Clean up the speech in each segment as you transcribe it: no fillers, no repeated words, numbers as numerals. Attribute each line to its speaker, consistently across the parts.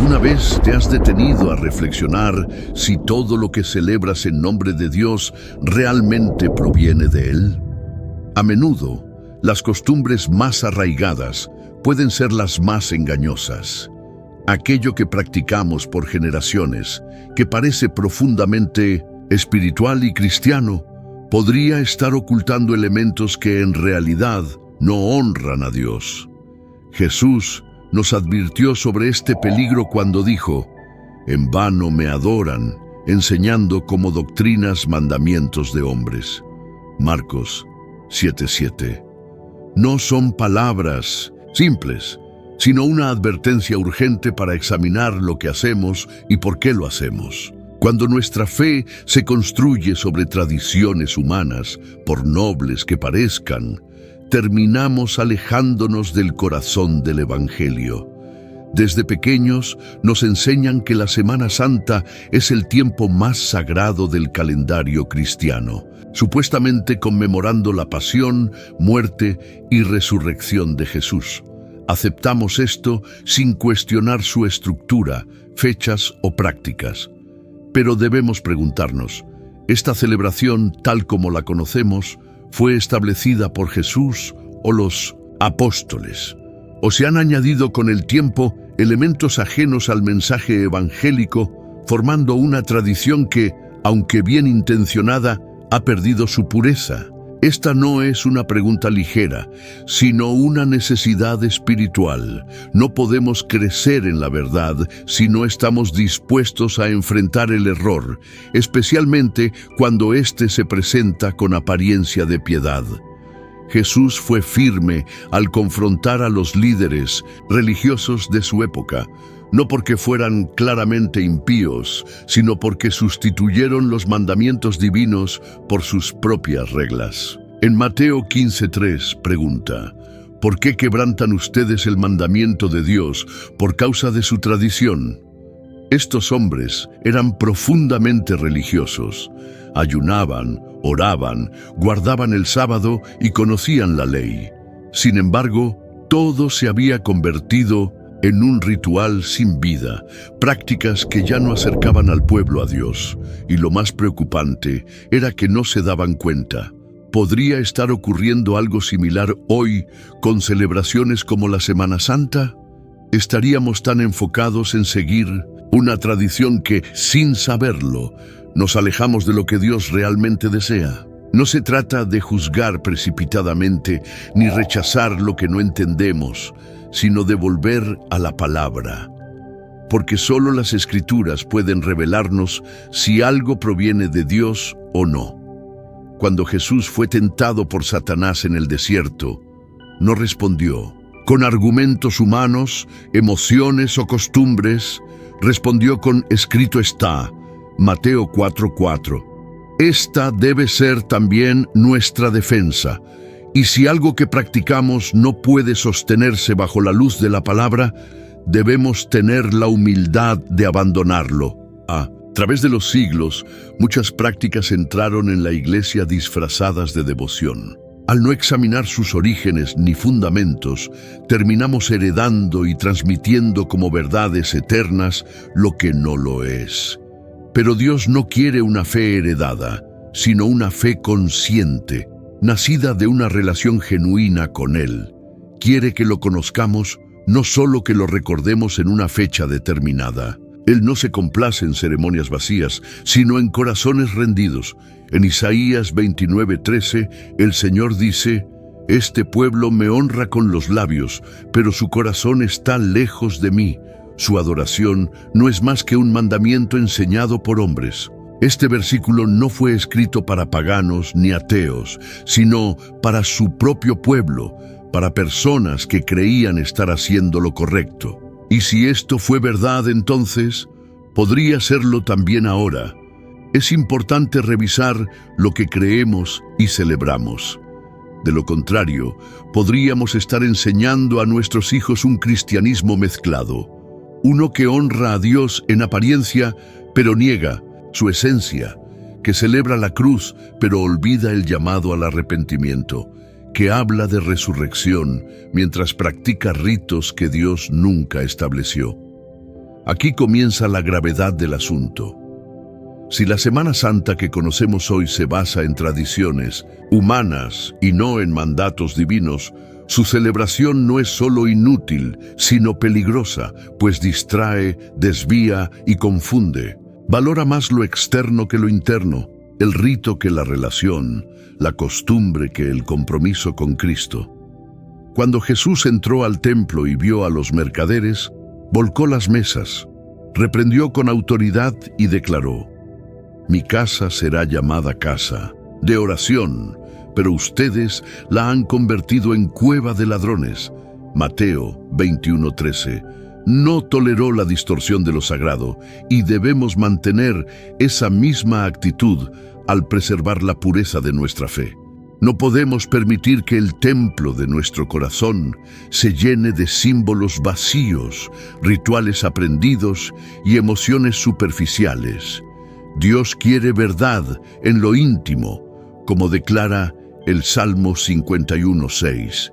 Speaker 1: ¿Alguna vez te has detenido a reflexionar si todo lo que celebras en nombre de Dios realmente proviene de Él? A menudo, las costumbres más arraigadas pueden ser las más engañosas. Aquello que practicamos por generaciones, que parece profundamente espiritual y cristiano, podría estar ocultando elementos que en realidad no honran a Dios. Jesús nos advirtió sobre este peligro cuando dijo: «En vano me adoran, enseñando como doctrinas mandamientos de hombres». Marcos 7:7. No son palabras simples, sino una advertencia urgente para examinar lo que hacemos y por qué lo hacemos. Cuando nuestra fe se construye sobre tradiciones humanas, por nobles que parezcan, terminamos alejándonos del corazón del Evangelio. Desde pequeños nos enseñan que la Semana Santa es el tiempo más sagrado del calendario cristiano, supuestamente conmemorando la pasión, muerte y resurrección de Jesús. Aceptamos esto sin cuestionar su estructura, fechas o prácticas. Pero debemos preguntarnos, ¿esta celebración, tal como la conocemos, fue establecida por Jesús o los apóstoles? ¿O se han añadido con el tiempo elementos ajenos al mensaje evangélico, formando una tradición que, aunque bien intencionada, ha perdido su pureza? Esta no es una pregunta ligera, sino una necesidad espiritual. No podemos crecer en la verdad si no estamos dispuestos a enfrentar el error, especialmente cuando éste se presenta con apariencia de piedad. Jesús fue firme al confrontar a los líderes religiosos de su época, no porque fueran claramente impíos, sino porque sustituyeron los mandamientos divinos por sus propias reglas. En Mateo 15:3 pregunta: ¿por qué quebrantan ustedes el mandamiento de Dios por causa de su tradición? Estos hombres eran profundamente religiosos. Ayunaban, oraban, guardaban el sábado y conocían la ley. Sin embargo, todo se había convertido en un ritual sin vida, prácticas que ya no acercaban al pueblo a Dios. Y lo más preocupante era que no se daban cuenta. ¿Podría estar ocurriendo algo similar hoy con celebraciones como la Semana Santa? ¿Estaríamos tan enfocados en seguir una tradición que, sin saberlo, nos alejamos de lo que Dios realmente desea? No se trata de juzgar precipitadamente ni rechazar lo que no entendemos, sino de volver a la palabra. Porque solo las Escrituras pueden revelarnos si algo proviene de Dios o no. Cuando Jesús fue tentado por Satanás en el desierto, no respondió con argumentos humanos, emociones o costumbres. Respondió con «escrito está», Mateo 4:4. Esta debe ser también nuestra defensa. Y si algo que practicamos no puede sostenerse bajo la luz de la palabra, debemos tener la humildad de abandonarlo. A través de los siglos, muchas prácticas entraron en la iglesia disfrazadas de devoción. Al no examinar sus orígenes ni fundamentos, terminamos heredando y transmitiendo como verdades eternas lo que no lo es. Pero Dios no quiere una fe heredada, sino una fe consciente, nacida de una relación genuina con Él. Quiere que lo conozcamos, no solo que lo recordemos en una fecha determinada. Él no se complace en ceremonias vacías, sino en corazones rendidos. En Isaías 29:13, el Señor dice: «Este pueblo me honra con los labios, pero su corazón está lejos de mí. Su adoración no es más que un mandamiento enseñado por hombres». Este versículo no fue escrito para paganos ni ateos, sino para su propio pueblo, para personas que creían estar haciendo lo correcto. Y si esto fue verdad entonces, podría serlo también ahora. Es importante revisar lo que creemos y celebramos. De lo contrario, podríamos estar enseñando a nuestros hijos un cristianismo mezclado, uno que honra a Dios en apariencia, pero niega su esencia, que celebra la cruz, pero olvida el llamado al arrepentimiento, que habla de resurrección mientras practica ritos que Dios nunca estableció. Aquí comienza la gravedad del asunto. Si la Semana Santa que conocemos hoy se basa en tradiciones humanas y no en mandatos divinos, su celebración no es solo inútil, sino peligrosa, pues distrae, desvía y confunde. Valora más lo externo que lo interno, el rito que la relación, la costumbre que el compromiso con Cristo. Cuando Jesús entró al templo y vio a los mercaderes, volcó las mesas, reprendió con autoridad y declaró: «Mi casa será llamada casa de oración, pero ustedes la han convertido en cueva de ladrones». Mateo 21:13. No toleró la distorsión de lo sagrado y debemos mantener esa misma actitud al preservar la pureza de nuestra fe. No podemos permitir que el templo de nuestro corazón se llene de símbolos vacíos, rituales aprendidos y emociones superficiales. Dios quiere verdad en lo íntimo, como declara el Salmo 51:6.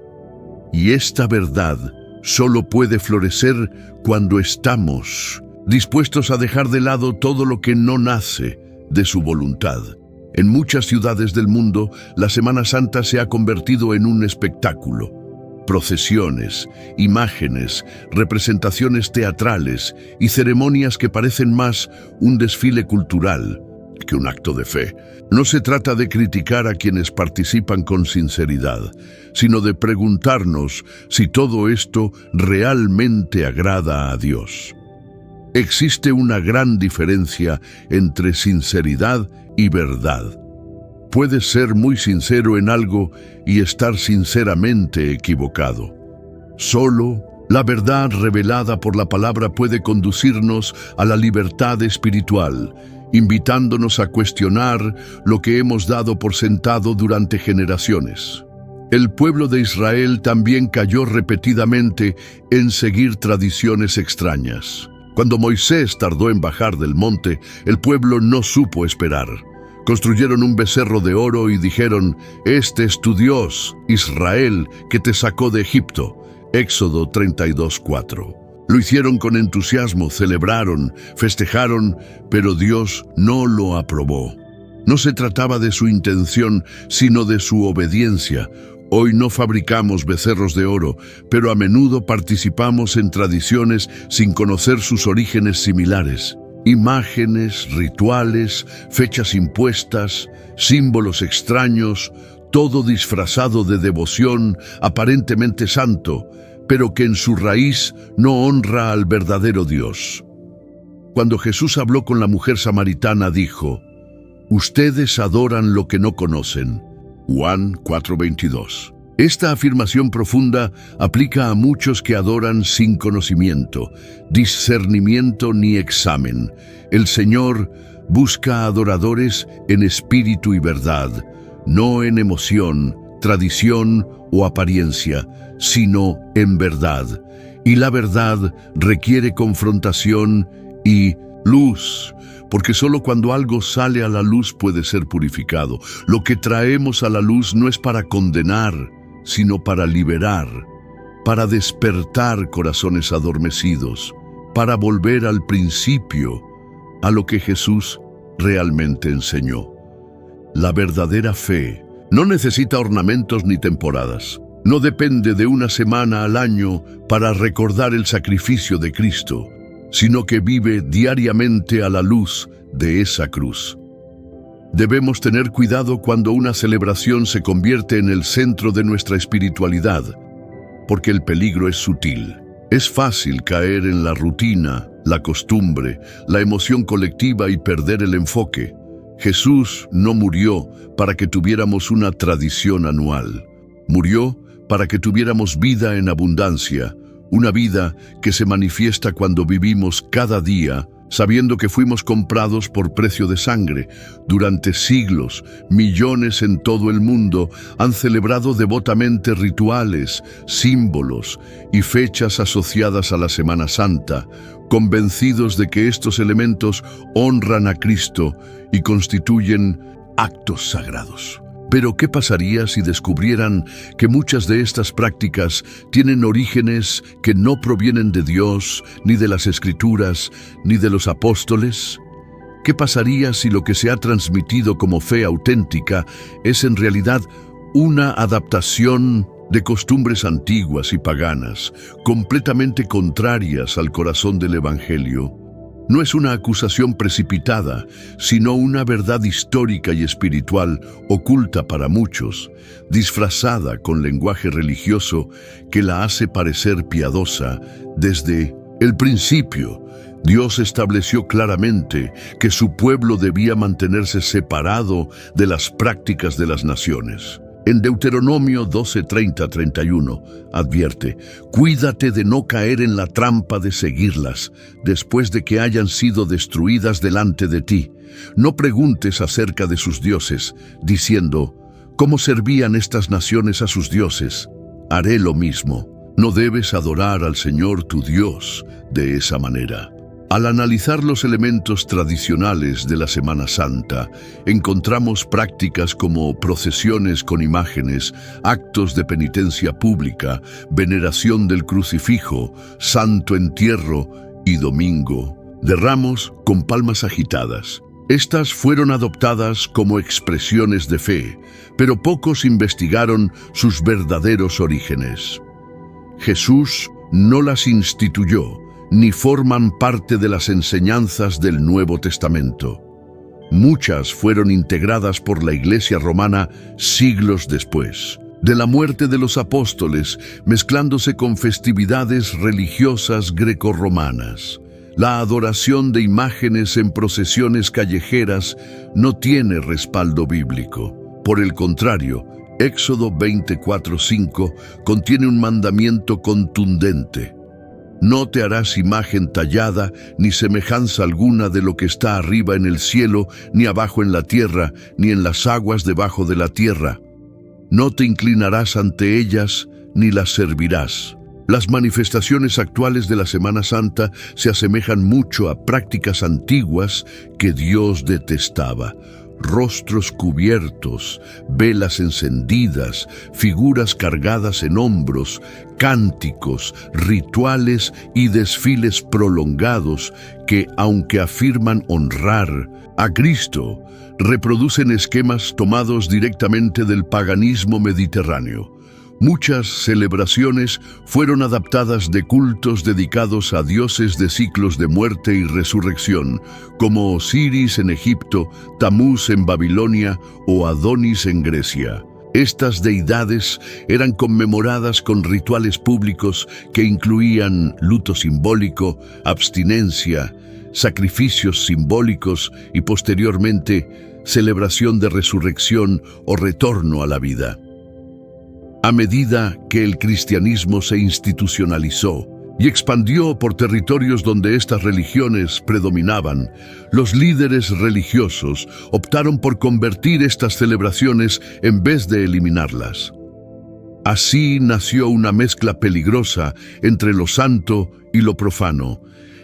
Speaker 1: Y esta verdad solo puede florecer cuando estamos dispuestos a dejar de lado todo lo que no nace de su voluntad. En muchas ciudades del mundo, la Semana Santa se ha convertido en un espectáculo. Procesiones, imágenes, representaciones teatrales y ceremonias que parecen más un desfile cultural que un acto de fe. No se trata de criticar a quienes participan con sinceridad, sino de preguntarnos si todo esto realmente agrada a Dios. Existe una gran diferencia entre sinceridad y verdad. Puedes ser muy sincero en algo y estar sinceramente equivocado. Solo la verdad revelada por la palabra puede conducirnos a la libertad espiritual, invitándonos a cuestionar lo que hemos dado por sentado durante generaciones. El pueblo de Israel también cayó repetidamente en seguir tradiciones extrañas. Cuando Moisés tardó en bajar del monte, el pueblo no supo esperar. Construyeron un becerro de oro y dijeron: «Este es tu Dios, Israel, que te sacó de Egipto». Éxodo 32:4. Lo hicieron con entusiasmo, celebraron, festejaron, pero Dios no lo aprobó. No se trataba de su intención, sino de su obediencia. Hoy no fabricamos becerros de oro, pero a menudo participamos en tradiciones sin conocer sus orígenes similares. Imágenes, rituales, fechas impuestas, símbolos extraños, todo disfrazado de devoción aparentemente santo, pero que en su raíz no honra al verdadero Dios. Cuando Jesús habló con la mujer samaritana, dijo: «Ustedes adoran lo que no conocen». Juan 4:22. Esta afirmación profunda aplica a muchos que adoran sin conocimiento, discernimiento ni examen. El Señor busca adoradores en espíritu y verdad, no en emoción, tradición o apariencia, sino en verdad. Y la verdad requiere confrontación y luz, porque solo cuando algo sale a la luz puede ser purificado. Lo que traemos a la luz no es para condenar, sino para liberar, para despertar corazones adormecidos, para volver al principio, a lo que Jesús realmente enseñó. La verdadera fe no necesita ornamentos ni temporadas. No depende de una semana al año para recordar el sacrificio de Cristo, sino que vive diariamente a la luz de esa cruz. Debemos tener cuidado cuando una celebración se convierte en el centro de nuestra espiritualidad, porque el peligro es sutil. Es fácil caer en la rutina, la costumbre, la emoción colectiva y perder el enfoque. Jesús no murió para que tuviéramos una tradición anual. Murió para que tuviéramos vida en abundancia, una vida que se manifiesta cuando vivimos cada día, sabiendo que fuimos comprados por precio de sangre. Durante siglos, millones en todo el mundo han celebrado devotamente rituales, símbolos y fechas asociadas a la Semana Santa, convencidos de que estos elementos honran a Cristo y constituyen actos sagrados. Pero ¿qué pasaría si descubrieran que muchas de estas prácticas tienen orígenes que no provienen de Dios, ni de las Escrituras, ni de los apóstoles? ¿Qué pasaría si lo que se ha transmitido como fe auténtica es en realidad una adaptación de costumbres antiguas y paganas, completamente contrarias al corazón del Evangelio? No es una acusación precipitada, sino una verdad histórica y espiritual oculta para muchos, disfrazada con lenguaje religioso que la hace parecer piadosa. Desde el principio, Dios estableció claramente que su pueblo debía mantenerse separado de las prácticas de las naciones. En Deuteronomio 12:30-31 advierte: «Cuídate de no caer en la trampa de seguirlas, después de que hayan sido destruidas delante de ti. No preguntes acerca de sus dioses, diciendo: ¿cómo servían estas naciones a sus dioses? Haré lo mismo». No debes adorar al Señor tu Dios de esa manera. Al analizar los elementos tradicionales de la Semana Santa, encontramos prácticas como procesiones con imágenes, actos de penitencia pública, veneración del crucifijo, santo entierro y domingo de Ramos con palmas agitadas. Estas fueron adoptadas como expresiones de fe, pero pocos investigaron sus verdaderos orígenes. Jesús no las instituyó, ni forman parte de las enseñanzas del Nuevo Testamento. Muchas fueron integradas por la Iglesia romana siglos después de la muerte de los apóstoles, mezclándose con festividades religiosas grecorromanas. La adoración de imágenes en procesiones callejeras no tiene respaldo bíblico. Por el contrario, Éxodo 24:5 contiene un mandamiento contundente: «No te harás imagen tallada, ni semejanza alguna de lo que está arriba en el cielo, ni abajo en la tierra, ni en las aguas debajo de la tierra. No te inclinarás ante ellas, ni las servirás». Las manifestaciones actuales de la Semana Santa se asemejan mucho a prácticas antiguas que Dios detestaba. Rostros cubiertos, velas encendidas, figuras cargadas en hombros, cánticos, rituales y desfiles prolongados que, aunque afirman honrar a Cristo, reproducen esquemas tomados directamente del paganismo mediterráneo. Muchas celebraciones fueron adaptadas de cultos dedicados a dioses de ciclos de muerte y resurrección, como Osiris en Egipto, Tamuz en Babilonia o Adonis en Grecia. Estas deidades eran conmemoradas con rituales públicos que incluían luto simbólico, abstinencia, sacrificios simbólicos y posteriormente celebración de resurrección o retorno a la vida. A medida que el cristianismo se institucionalizó y expandió por territorios donde estas religiones predominaban, los líderes religiosos optaron por convertir estas celebraciones en vez de eliminarlas. Así nació una mezcla peligrosa entre lo santo y lo profano,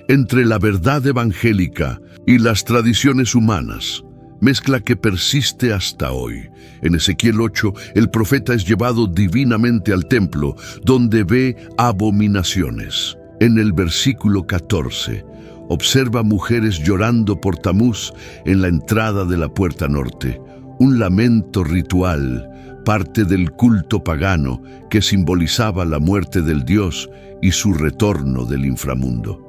Speaker 1: entre la verdad evangélica y las tradiciones humanas. Mezcla que persiste hasta hoy. En Ezequiel 8, el profeta es llevado divinamente al templo, donde ve abominaciones. En el versículo 14, observa mujeres llorando por Tamuz en la entrada de la puerta norte. Un lamento ritual, parte del culto pagano que simbolizaba la muerte del dios y su retorno del inframundo.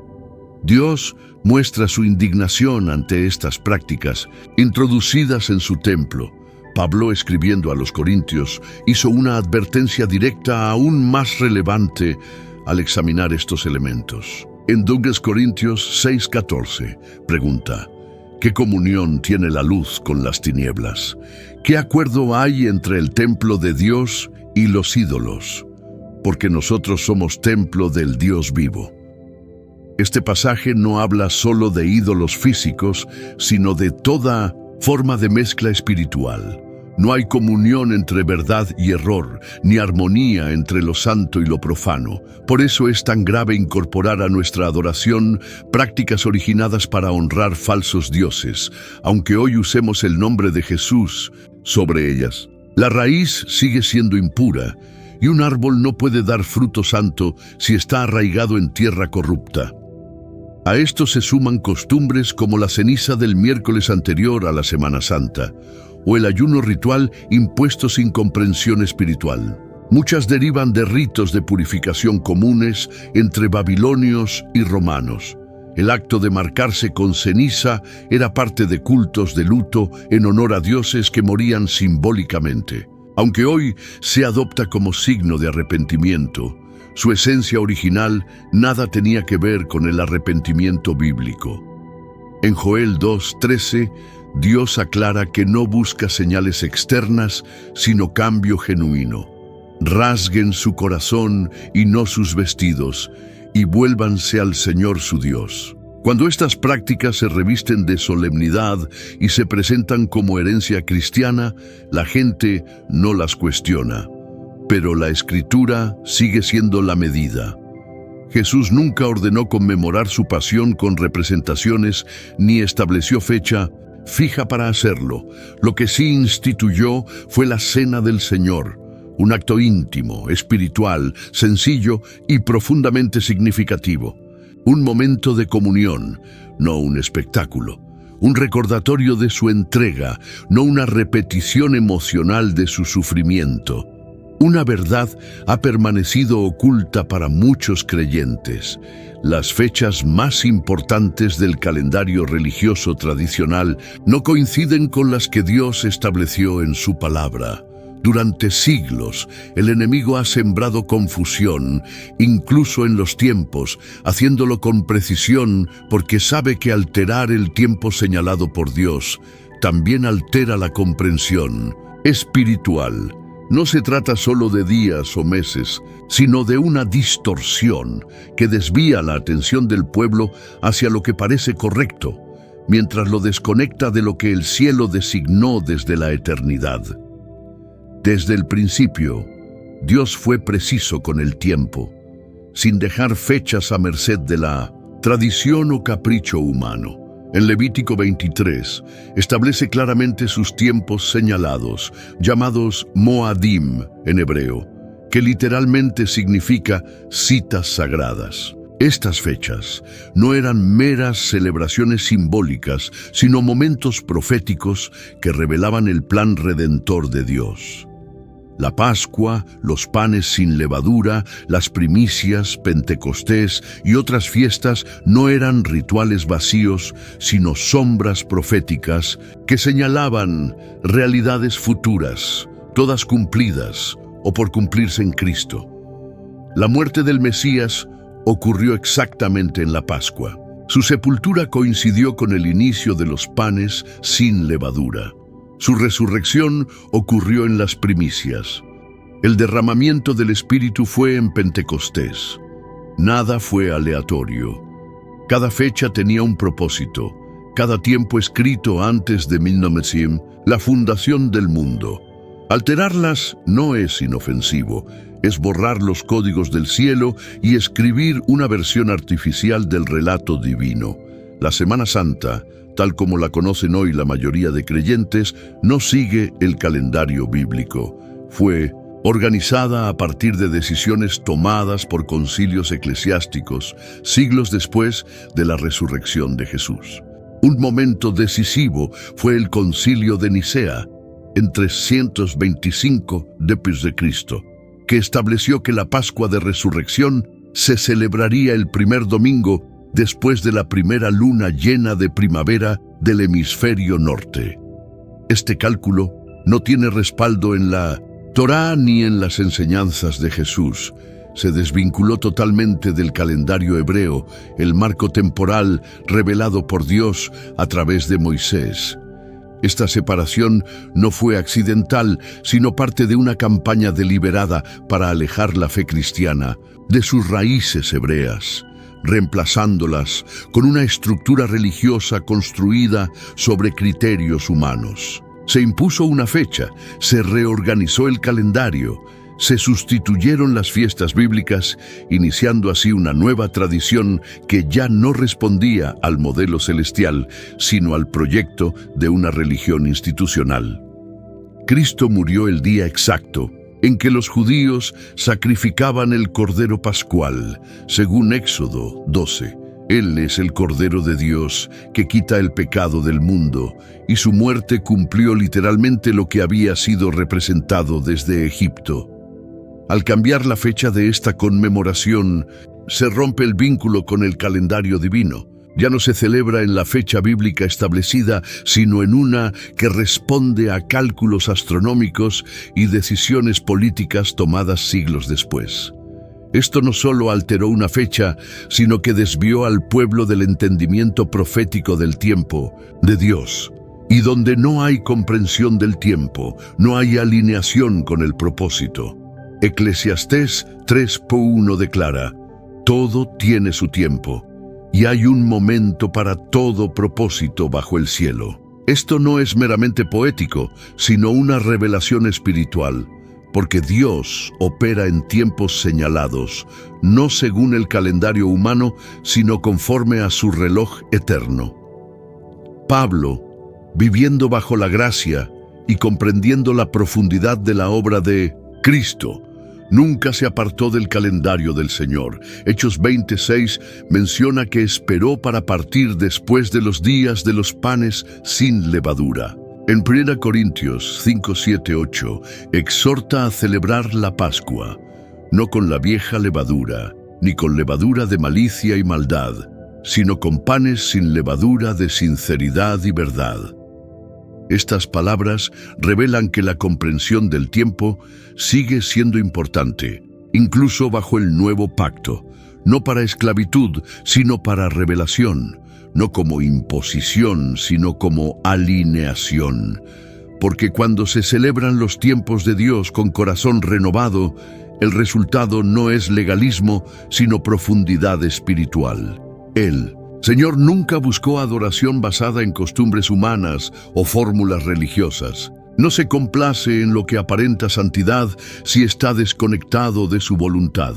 Speaker 1: Dios muestra su indignación ante estas prácticas introducidas en su templo. Pablo, escribiendo a los Corintios, hizo una advertencia directa aún más relevante al examinar estos elementos. En 2 Corintios 6:14 pregunta: ¿qué comunión tiene la luz con las tinieblas? ¿Qué acuerdo hay entre el templo de Dios y los ídolos? Porque nosotros somos templo del Dios vivo. Este pasaje no habla solo de ídolos físicos, sino de toda forma de mezcla espiritual. No hay comunión entre verdad y error, ni armonía entre lo santo y lo profano. Por eso es tan grave incorporar a nuestra adoración prácticas originadas para honrar falsos dioses, aunque hoy usemos el nombre de Jesús sobre ellas. La raíz sigue siendo impura, y un árbol no puede dar fruto santo si está arraigado en tierra corrupta. A esto se suman costumbres como la ceniza del miércoles anterior a la Semana Santa, o el ayuno ritual impuesto sin comprensión espiritual. Muchas derivan de ritos de purificación comunes entre babilonios y romanos. El acto de marcarse con ceniza era parte de cultos de luto en honor a dioses que morían simbólicamente. Aunque hoy se adopta como signo de arrepentimiento, su esencia original nada tenía que ver con el arrepentimiento bíblico. En Joel 2:13, Dios aclara que no busca señales externas, sino cambio genuino. Rasguen su corazón y no sus vestidos, y vuélvanse al Señor su Dios. Cuando estas prácticas se revisten de solemnidad y se presentan como herencia cristiana, la gente no las cuestiona. Pero la Escritura sigue siendo la medida. Jesús nunca ordenó conmemorar su pasión con representaciones ni estableció fecha fija para hacerlo. Lo que sí instituyó fue la Cena del Señor, un acto íntimo, espiritual, sencillo y profundamente significativo. Un momento de comunión, no un espectáculo. Un recordatorio de su entrega, no una repetición emocional de su sufrimiento. Una verdad ha permanecido oculta para muchos creyentes. Las fechas más importantes del calendario religioso tradicional no coinciden con las que Dios estableció en su palabra. Durante siglos, el enemigo ha sembrado confusión, incluso en los tiempos, haciéndolo con precisión porque sabe que alterar el tiempo señalado por Dios también altera la comprensión espiritual. No se trata solo de días o meses, sino de una distorsión que desvía la atención del pueblo hacia lo que parece correcto, mientras lo desconecta de lo que el cielo designó desde la eternidad. Desde el principio, Dios fue preciso con el tiempo, sin dejar fechas a merced de la tradición o capricho humano. En Levítico 23 establece claramente sus tiempos señalados, llamados Moadim en hebreo, que literalmente significa citas sagradas. Estas fechas no eran meras celebraciones simbólicas, sino momentos proféticos que revelaban el plan redentor de Dios. La Pascua, los panes sin levadura, las primicias, Pentecostés y otras fiestas no eran rituales vacíos, sino sombras proféticas que señalaban realidades futuras, todas cumplidas o por cumplirse en Cristo. La muerte del Mesías ocurrió exactamente en la Pascua. Su sepultura coincidió con el inicio de los panes sin levadura. Su resurrección ocurrió en las primicias. El derramamiento del Espíritu fue en Pentecostés. Nada fue aleatorio. Cada fecha tenía un propósito. Cada tiempo escrito antes de Minnomesim, la fundación del mundo. Alterarlas no es inofensivo. Es borrar los códigos del cielo y escribir una versión artificial del relato divino. La Semana Santa, tal como la conocen hoy la mayoría de creyentes, no sigue el calendario bíblico. Fue organizada a partir de decisiones tomadas por concilios eclesiásticos, siglos después de la resurrección de Jesús. Un momento decisivo fue el Concilio de Nicea, en 325 d.C., que estableció que la Pascua de Resurrección se celebraría el primer domingo después de la primera luna llena de primavera del hemisferio norte. Este cálculo no tiene respaldo en la Torá ni en las enseñanzas de Jesús. Se desvinculó totalmente del calendario hebreo, el marco temporal revelado por Dios a través de Moisés. Esta separación no fue accidental, sino parte de una campaña deliberada para alejar la fe cristiana de sus raíces hebreas, reemplazándolas con una estructura religiosa construida sobre criterios humanos. Se impuso una fecha, se reorganizó el calendario, se sustituyeron las fiestas bíblicas, iniciando así una nueva tradición que ya no respondía al modelo celestial, sino al proyecto de una religión institucional. Cristo murió el día exacto en que los judíos sacrificaban el Cordero Pascual, según Éxodo 12. Él es el Cordero de Dios que quita el pecado del mundo, y su muerte cumplió literalmente lo que había sido representado desde Egipto. Al cambiar la fecha de esta conmemoración, se rompe el vínculo con el calendario divino. Ya no se celebra en la fecha bíblica establecida, sino en una que responde a cálculos astronómicos y decisiones políticas tomadas siglos después. Esto no solo alteró una fecha, sino que desvió al pueblo del entendimiento profético del tiempo, de Dios. Y donde no hay comprensión del tiempo, no hay alineación con el propósito. Eclesiastés 3:1 declara: todo tiene su tiempo, y hay un momento para todo propósito bajo el cielo. Esto no es meramente poético, sino una revelación espiritual, porque Dios opera en tiempos señalados, no según el calendario humano, sino conforme a su reloj eterno. Pablo, viviendo bajo la gracia y comprendiendo la profundidad de la obra de Cristo, nunca se apartó del calendario del Señor. Hechos 26 menciona que esperó para partir después de los días de los panes sin levadura. En 1 Corintios 5, 7, 8 exhorta a celebrar la Pascua, no con la vieja levadura, ni con levadura de malicia y maldad, sino con panes sin levadura de sinceridad y verdad. Estas palabras revelan que la comprensión del tiempo sigue siendo importante, incluso bajo el nuevo pacto, no para esclavitud, sino para revelación, no como imposición, sino como alineación. Porque cuando se celebran los tiempos de Dios con corazón renovado, el resultado no es legalismo, sino profundidad espiritual. El Señor nunca buscó adoración basada en costumbres humanas o fórmulas religiosas. No se complace en lo que aparenta santidad si está desconectado de su voluntad.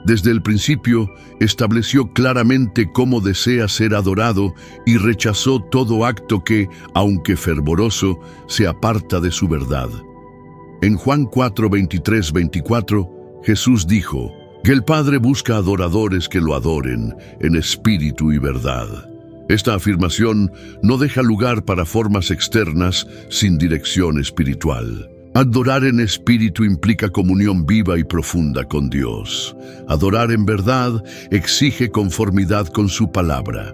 Speaker 1: Desde el principio, estableció claramente cómo desea ser adorado y rechazó todo acto que, aunque fervoroso, se aparta de su verdad. En Juan 4, 23, 24, Jesús dijo: que el Padre busca adoradores que lo adoren en espíritu y verdad. Esta afirmación no deja lugar para formas externas sin dirección espiritual. Adorar en espíritu implica comunión viva y profunda con Dios. Adorar en verdad exige conformidad con su palabra.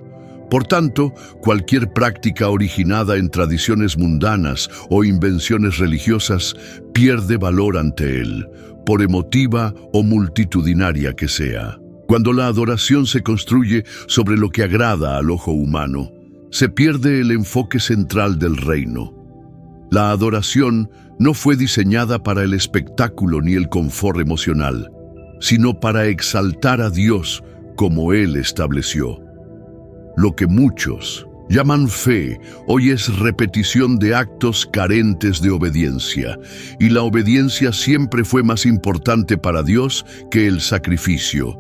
Speaker 1: Por tanto, cualquier práctica originada en tradiciones mundanas o invenciones religiosas pierde valor ante Él, por emotiva o multitudinaria que sea. Cuando la adoración se construye sobre lo que agrada al ojo humano, se pierde el enfoque central del reino. La adoración no fue diseñada para el espectáculo ni el confort emocional, sino para exaltar a Dios como Él estableció. Lo que muchos llaman fe hoy es repetición de actos carentes de obediencia, y la obediencia siempre fue más importante para Dios que el sacrificio.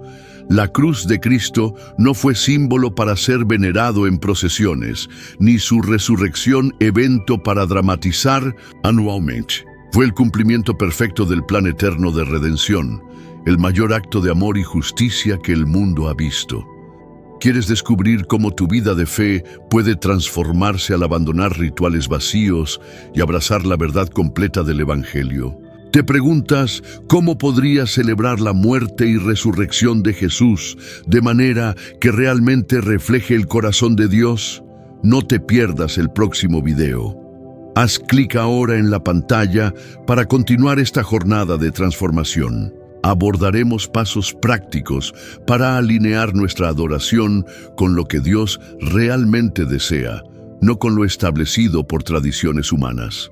Speaker 1: La cruz de Cristo no fue símbolo para ser venerado en procesiones, ni su resurrección evento para dramatizar anualmente. Fue el cumplimiento perfecto del plan eterno de redención, el mayor acto de amor y justicia que el mundo ha visto. ¿Quieres descubrir cómo tu vida de fe puede transformarse al abandonar rituales vacíos y abrazar la verdad completa del Evangelio? ¿Te preguntas cómo podrías celebrar la muerte y resurrección de Jesús de manera que realmente refleje el corazón de Dios? No te pierdas el próximo video. Haz clic ahora en la pantalla para continuar esta jornada de transformación. Abordaremos pasos prácticos para alinear nuestra adoración con lo que Dios realmente desea, no con lo establecido por tradiciones humanas.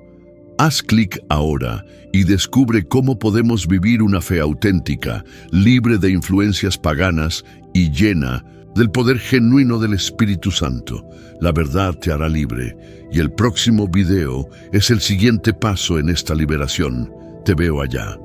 Speaker 1: Haz clic ahora y descubre cómo podemos vivir una fe auténtica, libre de influencias paganas y llena del poder genuino del Espíritu Santo. La verdad te hará libre, y el próximo video es el siguiente paso en esta liberación. Te veo allá.